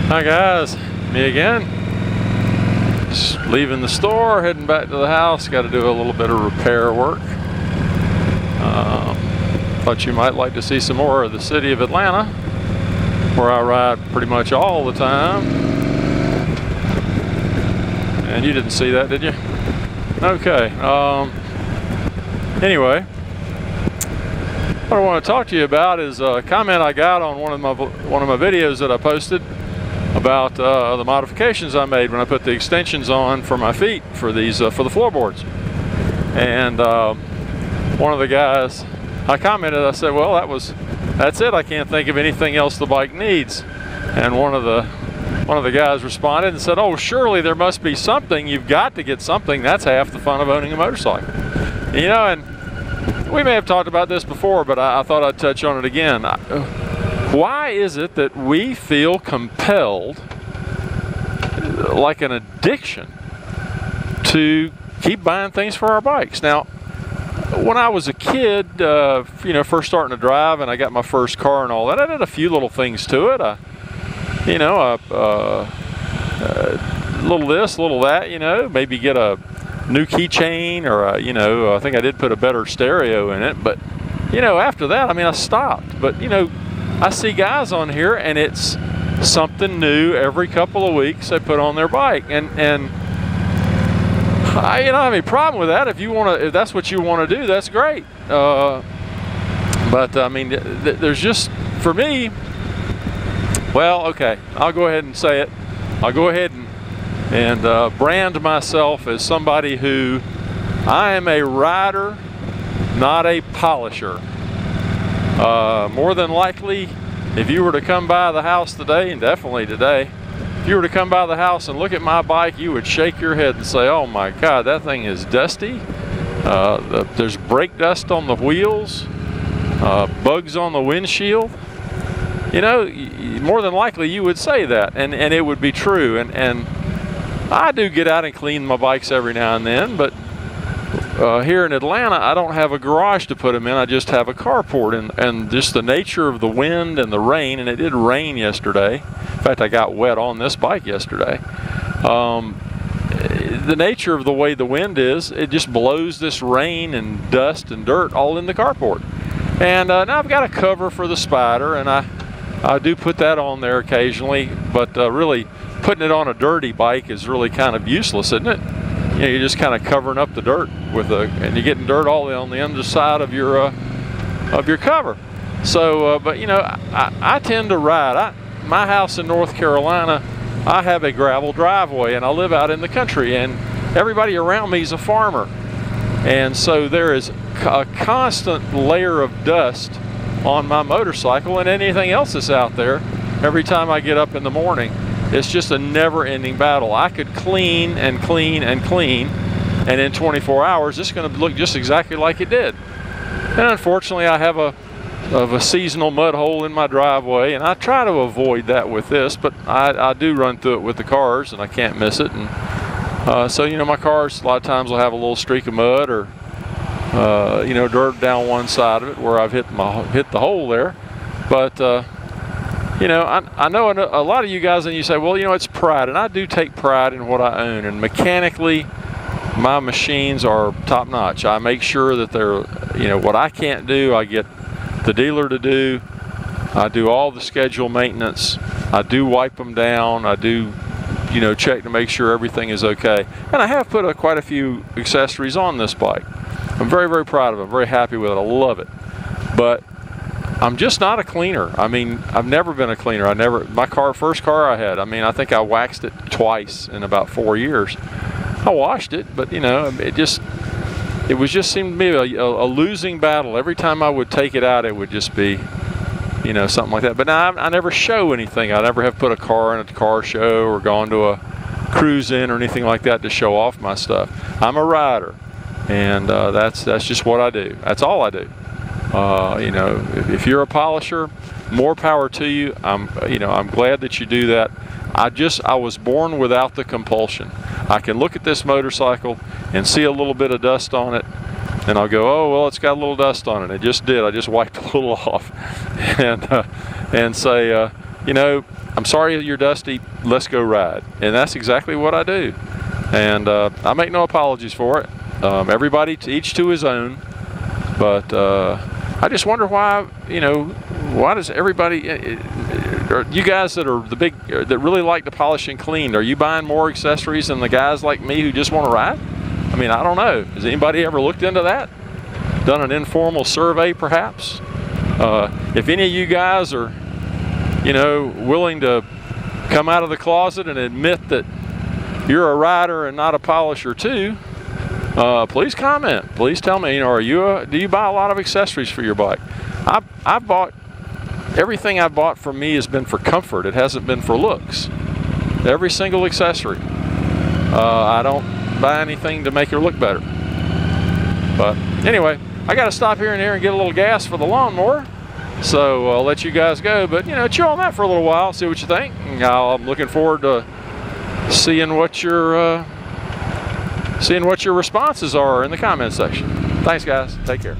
Hi guys, me again. Just leaving the store, heading back to the house. Got to do a little bit of repair work. Thought you might like to see some more of the city of Atlanta, where I ride pretty much all the time. And you didn't see that, did you? Okay. Anyway, what I want to talk to you about is a comment I got on one of my videos that I posted about the modifications I made when I put the extensions on for my feet for these for the floorboards. And one of the guys, I commented, I said, well, that's it. I can't think of anything else the bike needs. And one of the guys responded and said, oh, surely there must be something. You've got to get something. That's half the fun of owning a motorcycle. You know, and we may have talked about this before, but I thought I'd touch on it again. Why is it that we feel compelled, like an addiction, to keep buying things for our bikes? Now, when I was a kid, you know, first starting to drive, and I got my first car and all that, I did a few little things to it. You know, little this, little that, you know, maybe get a new keychain, or you know, I think I did put a better stereo in it. But you know, after that, I mean, I stopped. But you know, I see guys on here and it's something new every couple of weeks they put on their bike, and I, you know, I have any problem with that. If that's what you want to do, that's great. But I mean, there's just, for me, well, okay, I'll go ahead and say it. I'll go ahead and brand myself as somebody who, I am a rider, not a polisher. More than likely, if you were to come by the house today, and definitely today, if you were to come by the house and look at my bike, you would shake your head and say, oh my God, that thing is dusty. There's brake dust on the wheels, bugs on the windshield. You know, more than likely you would say that, and it would be true. And I do get out and clean my bikes every now and then, but here in Atlanta, I don't have a garage to put them in. I just have a carport, and just the nature of the wind and the rain, and it did rain yesterday. In fact, I got wet on this bike yesterday. The nature of the way the wind is, it just blows this rain and dust and dirt all in the carport. And now I've got a cover for the Spider, and I do put that on there occasionally, but really putting it on a dirty bike is really kind of useless, isn't it? You know, you're just kind of covering up the dirt and you're getting dirt all on the underside of your cover. So, but you know, I tend to ride. My house in North Carolina, I have a gravel driveway, and I live out in the country, and everybody around me is a farmer, and so there is a constant layer of dust on my motorcycle and anything else that's out there. Every time I get up in the morning, it's just a never-ending battle. I could clean and clean and clean, and in 24 hours, it's going to look just exactly like it did. And unfortunately, I have a seasonal mud hole in my driveway, and I try to avoid that with this, but I do run through it with the cars, and I can't miss it. And so, you know, my cars a lot of times will have a little streak of mud or you know, dirt down one side of it where I've hit the hole there. But you know, I know a lot of you guys, and you say, well, you know, it's pride, and I do take pride in what I own, and mechanically my machines are top notch. I make sure that they're, you know, what I can't do, I get the dealer to do. I do all the scheduled maintenance. I do wipe them down. I do, you know, check to make sure everything is okay. And I have put quite a few accessories on this bike. I'm very, very proud of it. I'm very happy with it. I love it. But I'm just not a cleaner. I mean, I've never been a cleaner. First car I had, I mean, I think I waxed it twice in about 4 years. I washed it, but you know, it was just seemed to me a losing battle. Every time I would take it out, it would just be, you know, something like that. But now I never show anything. I never have put a car in a car show or gone to a cruise in or anything like that to show off my stuff. I'm a rider, and that's just what I do. That's all I do. You know, if you're a polisher, more power to you. You know, I'm glad that you do that. I was born without the compulsion. I can look at this motorcycle and see a little bit of dust on it, and I'll go, oh, well, it's got a little dust on it. It just did. I just wiped a little off, and say, you know, I'm sorry you're dusty, let's go ride. And that's exactly what I do. And I make no apologies for it. Everybody, each to his own. But I just wonder why, you know, why does everybody, you guys that are the big, that really like to polish and clean, are you buying more accessories than the guys like me who just want to ride? I mean, I don't know. Has anybody ever looked into that? Done an informal survey, perhaps? If any of you guys are, you know, willing to come out of the closet and admit that you're a rider and not a polisher too, please comment. Please tell me, you know, do you buy a lot of accessories for your bike? I've bought, everything I've bought for me has been for comfort. It hasn't been for looks. Every single accessory. I don't buy anything to make it look better. But anyway, I got to stop here and get a little gas for the lawnmower. So I'll let you guys go. But, you know, chill on that for a little while, see what you think. I'm looking forward to seeing what your responses are in the comment section. Thanks, guys. Take care.